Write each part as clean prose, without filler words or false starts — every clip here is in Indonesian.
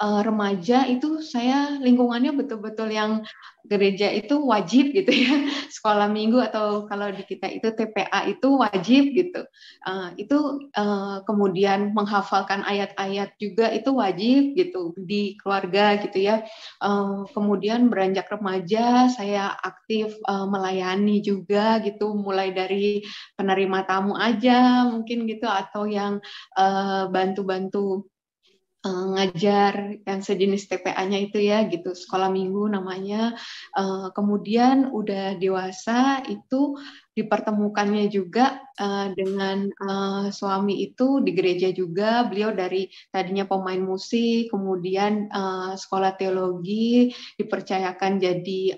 remaja itu saya lingkungannya betul-betul yang gereja itu wajib gitu ya, sekolah minggu atau kalau di kita itu TPA itu wajib gitu. Itu kemudian menghafalkan ayat-ayat juga itu wajib gitu di keluarga gitu ya. Kemudian beranjak remaja saya aktif melayani juga gitu, mulai dari penerima tamu aja mungkin gitu atau yang bantu-bantu ngajar yang sejenis TPA-nya itu ya gitu, sekolah minggu namanya. Kemudian udah dewasa itu dipertemukannya juga dengan suami itu di gereja juga. Beliau dari tadinya pemain musik, kemudian sekolah teologi, dipercayakan jadi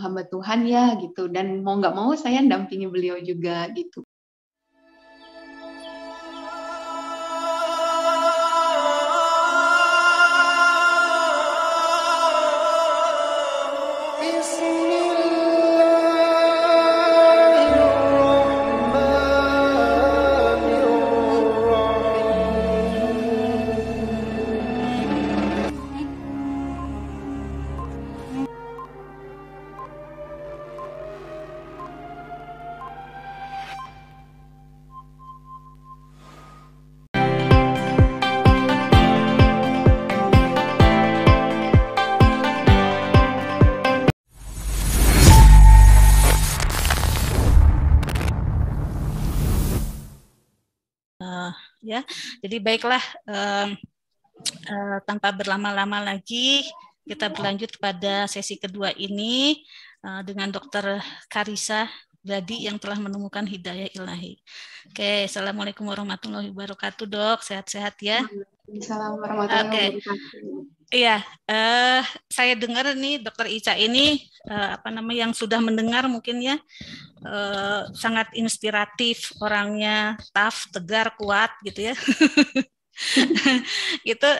hamba Tuhan ya gitu. Dan mau nggak mau saya dampingi beliau juga gitu. Ya, jadi baiklah, tanpa berlama-lama lagi kita berlanjut pada sesi kedua ini dengan Dr. Karissa Brady yang telah menemukan hidayah ilahi. Oke, assalamualaikum warahmatullahi wabarakatuh, Dok. Sehat-sehat ya. Assalamualaikum warahmatullahi wabarakatuh. Iya, saya dengar nih Dr. Ica ini yang sudah mendengar mungkin ya, sangat inspiratif, orangnya tough, tegar, kuat gitu ya. Gitu.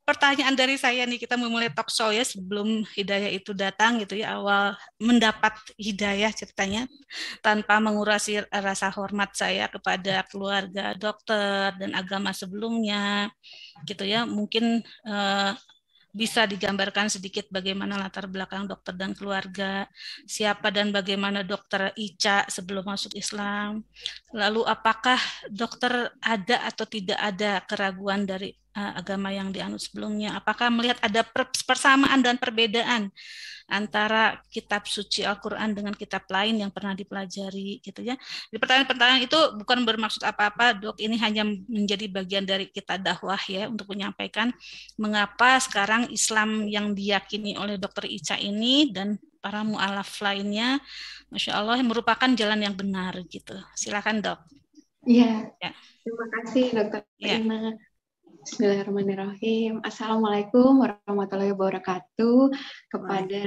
Pertanyaan dari saya nih, kita memulai talk show ya sebelum hidayah itu datang gitu ya, awal mendapat hidayah ceritanya tanpa mengurangi rasa hormat saya kepada keluarga dokter dan agama sebelumnya gitu ya. Mungkin bisa digambarkan sedikit bagaimana latar belakang dokter dan keluarga, siapa dan bagaimana Dokter Ica sebelum masuk Islam, lalu apakah dokter ada atau tidak ada keraguan dari agama yang dianut sebelumnya, apakah melihat ada persamaan dan perbedaan antara kitab suci Al-Quran dengan kitab lain yang pernah dipelajari gitu ya. Di pertanyaan-pertanyaan itu bukan bermaksud apa-apa, Dok, ini hanya menjadi bagian dari kita dakwah ya untuk menyampaikan mengapa sekarang Islam yang diyakini oleh Dr. Ica ini dan para mu'alaf lainnya, Masya Allah, merupakan jalan yang benar gitu. Silakan, Dok. Iya, ya. Terima kasih Dr. Ya. Ina. Bismillahirrahmanirrahim. Assalamualaikum warahmatullahi wabarakatuh. Kepada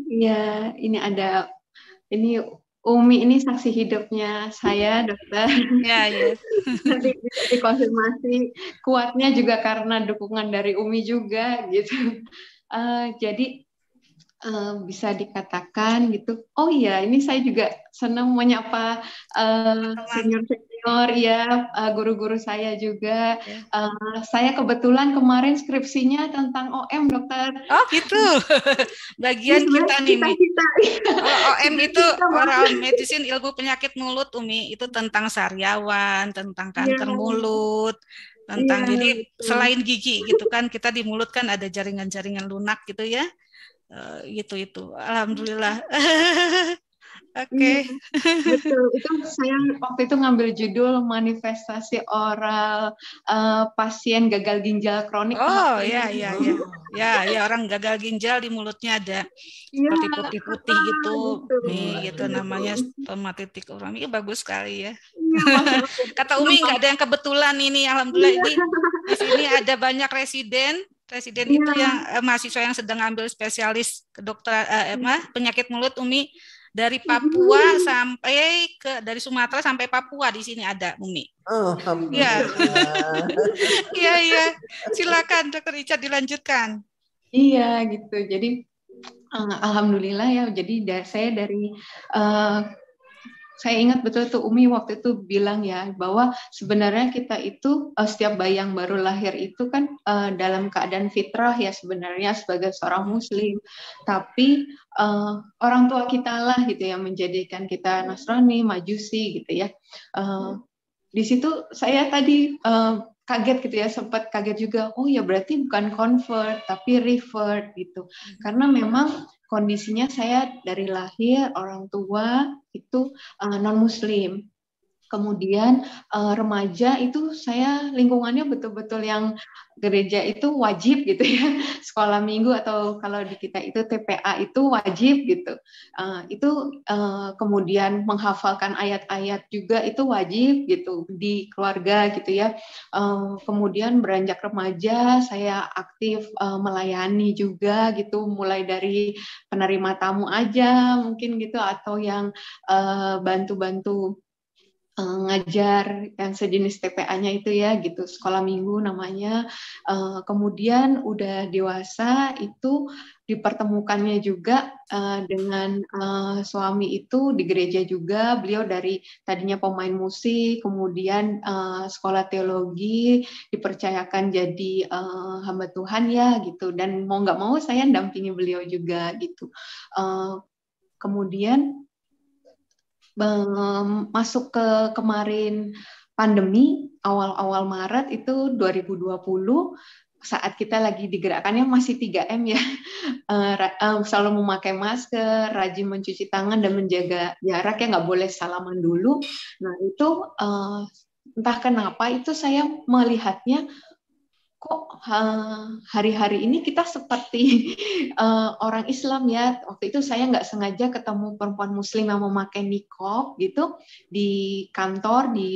ya, ini Umi ini saksi hidupnya saya, dokter. Ya, ya. Nanti bisa dikonfirmasi. Kuatnya juga karena dukungan dari Umi juga gitu. Jadi bisa dikatakan gitu. Oh iya, ini saya juga senang menyapa senior-senior ya, guru-guru saya juga. Saya kebetulan kemarin skripsinya tentang OM, dokter. Oh gitu, bagian kita nih. Kalau OM itu oral medicine, ilmu penyakit mulut, Umi, itu tentang sariawan, tentang kanker mulut, tentang jadi selain gigi gitu kan, kita di mulut kan ada jaringan-jaringan lunak gitu ya. Gitu alhamdulillah. Oke. Betul, itu saya waktu itu ngambil judul manifestasi oral pasien gagal ginjal kronik. Oh ya, orang gagal ginjal di mulutnya ada seperti putih-putih gitu, nih gitu namanya stomatitis urami. Bagus sekali ya. Kata Umi nggak ada yang kebetulan ini, alhamdulillah ini di sini ada banyak residen itu yang mahasiswa yang sedang ambil spesialis kedokteran penyakit mulut, Umi, dari Papua sampai dari Sumatera sampai Papua di sini ada, Umi. Alhamdulillah. Iya. Silakan Dokter Ica dilanjutkan. Iya gitu. Jadi alhamdulillah ya. Jadi saya dari saya ingat betul tuh Umi waktu itu bilang ya bahwa sebenarnya kita itu setiap bayi yang baru lahir itu kan dalam keadaan fitrah ya sebenarnya sebagai seorang muslim, tapi orang tua kita lah gitu yang menjadikan kita Nasrani, Majusi gitu ya. Di situ saya tadi kaget gitu ya, sempat kaget juga. Oh ya berarti bukan convert tapi revert gitu. Karena memang kondisinya saya dari lahir orang tua itu non muslim. Kemudian remaja itu saya lingkungannya betul-betul yang gereja itu wajib gitu ya, sekolah minggu atau kalau di kita itu TPA itu wajib gitu. Itu kemudian menghafalkan ayat-ayat juga itu wajib gitu di keluarga gitu ya. Kemudian beranjak remaja saya aktif melayani juga gitu, mulai dari penerima tamu aja mungkin gitu atau yang bantu-bantu ngajar yang sejenis TPA-nya itu ya gitu, sekolah minggu namanya. Kemudian udah dewasa itu dipertemukannya juga dengan suami itu di gereja juga. Beliau dari tadinya pemain musik, kemudian sekolah teologi, dipercayakan jadi hamba Tuhan ya gitu. Dan mau nggak mau saya dampingi beliau juga gitu. Kemudian masuk ke kemarin pandemi awal-awal Maret itu 2020 saat kita lagi digerakkannya masih 3M ya, selalu memakai masker, rajin mencuci tangan dan menjaga jarak ya, nggak boleh salaman dulu. Nah itu entah kenapa itu saya melihatnya kok hari-hari ini kita seperti orang Islam ya. Waktu itu saya nggak sengaja ketemu perempuan Muslim yang memakai niqab gitu di kantor di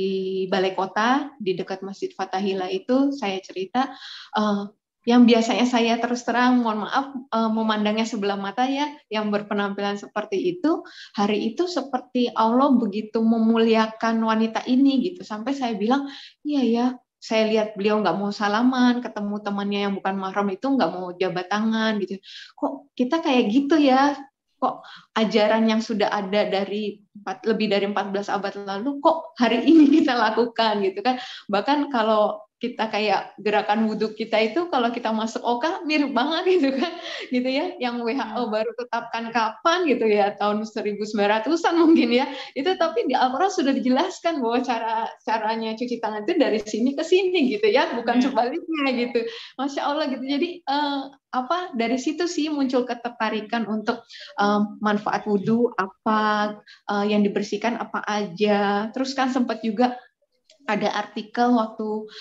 Balai Kota di dekat Masjid Fathahillah itu. Saya cerita yang biasanya saya terus terang mohon maaf memandangnya sebelah mata ya, yang berpenampilan seperti itu, hari itu seperti Allah begitu memuliakan wanita ini gitu, sampai saya bilang iya ya, saya lihat beliau nggak mau salaman, ketemu temannya yang bukan mahram itu nggak mau jabat tangan gitu. Kok kita kayak gitu ya? Kok ajaran yang sudah ada dari lebih dari 14 abad lalu kok hari ini kita lakukan gitu kan? Bahkan kalau kita kayak gerakan wudhu kita itu kalau kita masuk OKA mirip banget gitu kan, gitu ya, yang WHO baru tetapkan kapan gitu ya, tahun 1900-an mungkin ya, itu tapi di Al-Quran sudah dijelaskan bahwa caranya cuci tangan itu dari sini ke sini gitu ya, bukan sebaliknya gitu. Masya Allah gitu. Jadi dari situ sih muncul ketertarikan untuk manfaat wudhu apa yang dibersihkan apa aja. Terus kan sempat juga ada artikel waktu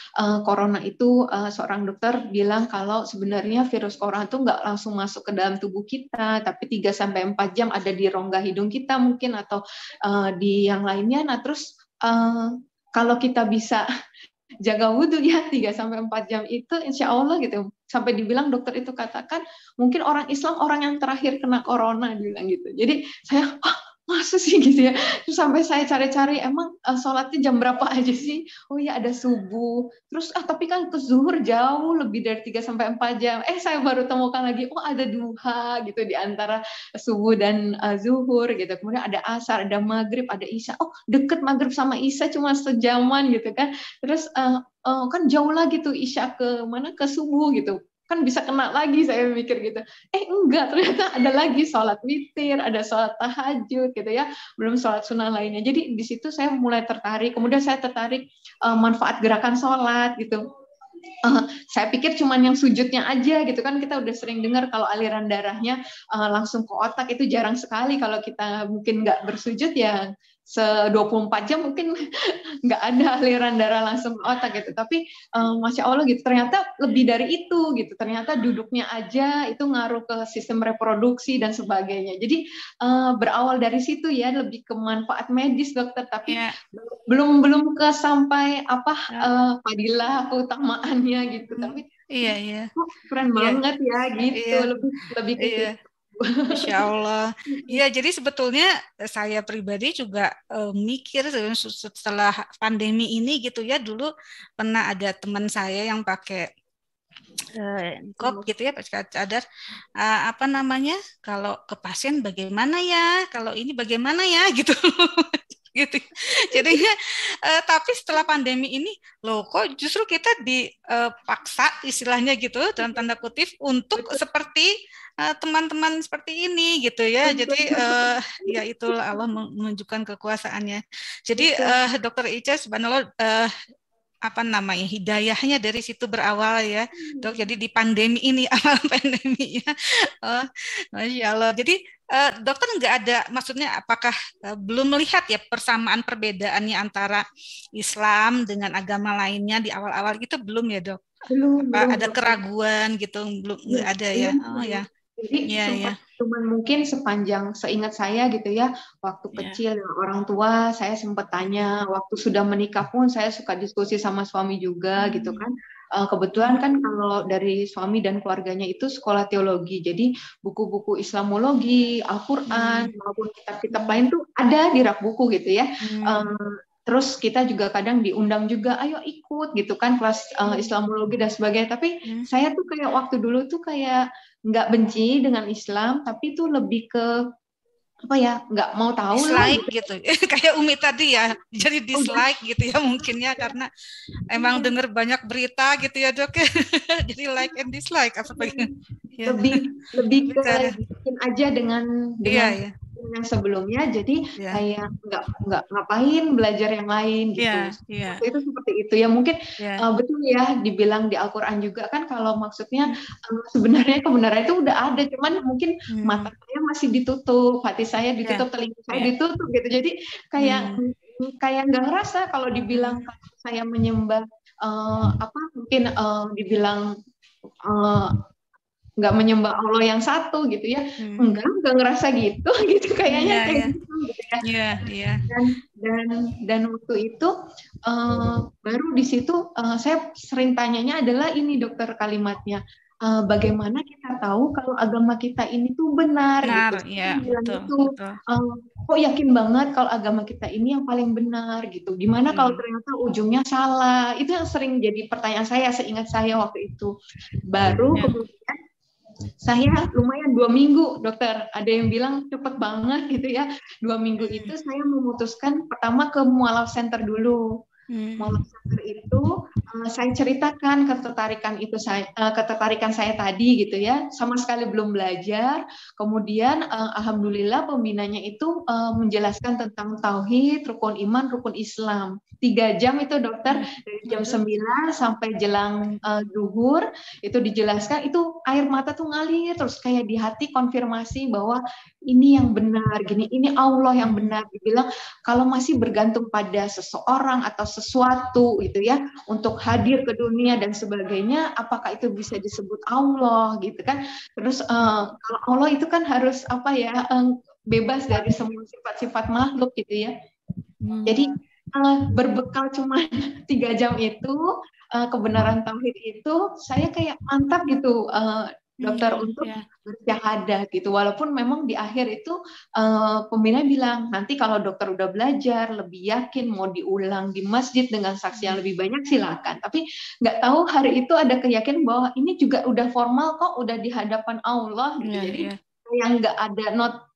corona itu seorang dokter bilang kalau sebenarnya virus corona itu nggak langsung masuk ke dalam tubuh kita, tapi 3-4 jam ada di rongga hidung kita mungkin atau di yang lainnya. Nah terus kalau kita bisa jaga wudhu ya 3-4 jam itu insya Allah gitu. Sampai dibilang dokter itu katakan mungkin orang Islam orang yang terakhir kena corona bilang gitu. Jadi saya masa sih gitu ya. Terus sampai saya cari-cari emang sholatnya jam berapa aja sih? Oh ya ada subuh. Terus tapi kan ke zuhur jauh lebih dari 3-4 jam. Saya baru temukan lagi oh ada duha gitu di antara subuh dan zuhur gitu. Kemudian ada asar, ada maghrib, ada isya. Oh deket maghrib sama isya cuma sejaman gitu kan. Terus kan jauh lagi tuh isya ke mana ke subuh gitu. Kan bisa kena lagi saya mikir gitu. Enggak, ternyata ada lagi sholat witir, ada sholat tahajud gitu ya, belum sholat sunnah lainnya. Jadi di situ saya mulai tertarik. Kemudian saya tertarik manfaat gerakan sholat gitu. Saya pikir cuman yang sujudnya aja gitu kan, kita udah sering dengar kalau aliran darahnya langsung ke otak itu jarang sekali. Kalau kita mungkin nggak bersujud ya 24 jam mungkin nggak ada aliran darah langsung ke otak gitu. Tapi Masya Allah gitu, ternyata lebih dari itu gitu. Ternyata duduknya aja itu ngaruh ke sistem reproduksi dan sebagainya. Jadi berawal dari situ ya, lebih ke manfaat medis dokter. Tapi belum ke sampai fadilah keutamaannya gitu. Tapi iya. Keren banget ya gitu. Lebih ke situ. Insya Allah. Ya, jadi sebetulnya saya pribadi juga mikir setelah pandemi ini gitu ya, dulu pernah ada teman saya yang pakai niqab gitu ya, pakai cadar, apa namanya, kalau ke pasien bagaimana ya, kalau ini bagaimana ya gitu. gitu. Jadinya tapi setelah pandemi ini loh kok justru kita dipaksa istilahnya gitu dalam tanda kutip untuk Betul, seperti teman-teman seperti ini gitu ya. betul, Jadi ya itulah Allah menunjukkan kekuasaannya. Jadi betul. Dokter Ica subhanallah apa namanya hidayahnya dari situ berawal ya dok. Jadi di pandemi ini awal pandeminya, oh, Masya Allah. Jadi dokter nggak ada maksudnya apakah belum melihat ya persamaan perbedaannya antara Islam dengan agama lainnya di awal-awal gitu belum ya dok? Belum, Apa belum, ada dokter. keraguan gitu belum Ya, nggak ada ya? belum, Oh belum. ya Jadi ya ya sempat cuman mungkin sepanjang seingat saya gitu ya, waktu ya. kecil dengan orang tua saya sempat tanya, waktu sudah menikah pun saya suka diskusi sama suami juga gitu Hmm. kan. Kebetulan kan kalau dari suami dan keluarganya itu sekolah teologi, jadi buku-buku Islamologi, Hmm. Al-Quran maupun kitab-kitab Hmm. lain tuh ada di rak buku gitu ya. Hmm. Terus kita juga kadang diundang juga, ayo ikut gitu kan kelas Islamologi dan sebagainya. Tapi Hmm. saya tuh kayak waktu dulu tuh kayak nggak benci dengan Islam, tapi tuh lebih ke apa ya, nggak mau tahu lah Dislike gitu. gitu kayak Umi tadi ya jadi Udah, dislike gitu ya mungkinnya karena emang iya, dengar banyak berita gitu ya dok ya. Jadi like and dislike apa bagian ya lebih lebih lebih ke ke yakin aja dengan iya dengan ya yang sebelumnya, jadi ya kayak nggak ngapain belajar yang lain gitu. iya iya Waktu itu seperti itu ya, mungkin ya betul ya dibilang di Al-Quran juga kan, kalau maksudnya sebenarnya kebenaran itu udah ada, cuman mungkin hmm, mata saya masih ditutup, hati saya ya ditutup, telinga saya ya ditutup gitu. Jadi kayak hmm, kayak nggak ngerasa kalau dibilang hmm, kalau saya menyembah apa mungkin dibilang eh, nggak menyembah Allah yang satu gitu ya, hmm. nggak ngerasa gitu gitu Iya kayaknya kayak iya gitu gitu ya. iya iya dan dan dan waktu itu baru di situ saya sering tanyanya adalah ini dokter, kalimatnya bagaimana kita tahu kalau agama kita ini tuh benar benar gitu. iya Saya bilang betul itu betul kok yakin banget kalau agama kita ini yang paling benar gitu, gimana kalau hmm. ternyata ujungnya salah. Itu yang sering jadi pertanyaan saya seingat saya waktu itu. Baru Ya. kemudian saya lumayan 2 minggu dokter, ada yang bilang cepet banget gitu ya. 2 minggu Hmm. itu saya memutuskan pertama ke mualaf center dulu. Hmm. Mualaf center itu saya ceritakan ketertarikan saya tadi gitu ya, sama sekali belum belajar. Kemudian alhamdulillah pembinanya itu menjelaskan tentang tauhid, rukun iman, rukun Islam. 3 jam itu dokter, Hmm. dari jam Aduh. 9 sampai jelang duhur itu dijelaskan, itu air mata tuh ngalir terus, kayak di hati konfirmasi bahwa ini yang benar gini, ini Allah yang Hmm. benar. Dibilang kalau masih bergantung pada seseorang atau sesuatu gitu ya untuk hadir ke dunia dan sebagainya, apakah itu bisa disebut Allah gitu kan. Terus kalau Allah itu kan harus apa ya, bebas dari semua sifat-sifat makhluk gitu ya. Hmm. Jadi berbekal cuma 3 jam itu, kebenaran tauhid itu, saya kayak mantap gitu dokter Ya, untuk ya. bersyahadat gitu. Walaupun memang di akhir itu pembina bilang nanti kalau dokter udah belajar lebih yakin mau diulang di masjid dengan saksi yang lebih banyak silakan. Tapi nggak tahu hari itu ada keyakinan bahwa ini juga udah formal kok, udah di hadapan Allah gitu. Ya, Jadi ya. yang nggak ada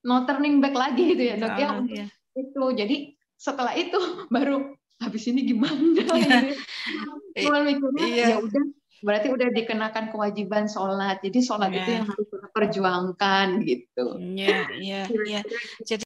no turning back lagi gitu ya Insya dok ya Allah, untuk ya. itu. Jadi setelah itu baru habis ini gimana Ya. gitu. I- Cuman mikirnya ya Iya. udah, berarti udah dikenakan kewajiban sholat. Jadi sholat itu Ya, yang harus kita perjuangkan gitu. ya, ya, ya. Kira-kira Jadi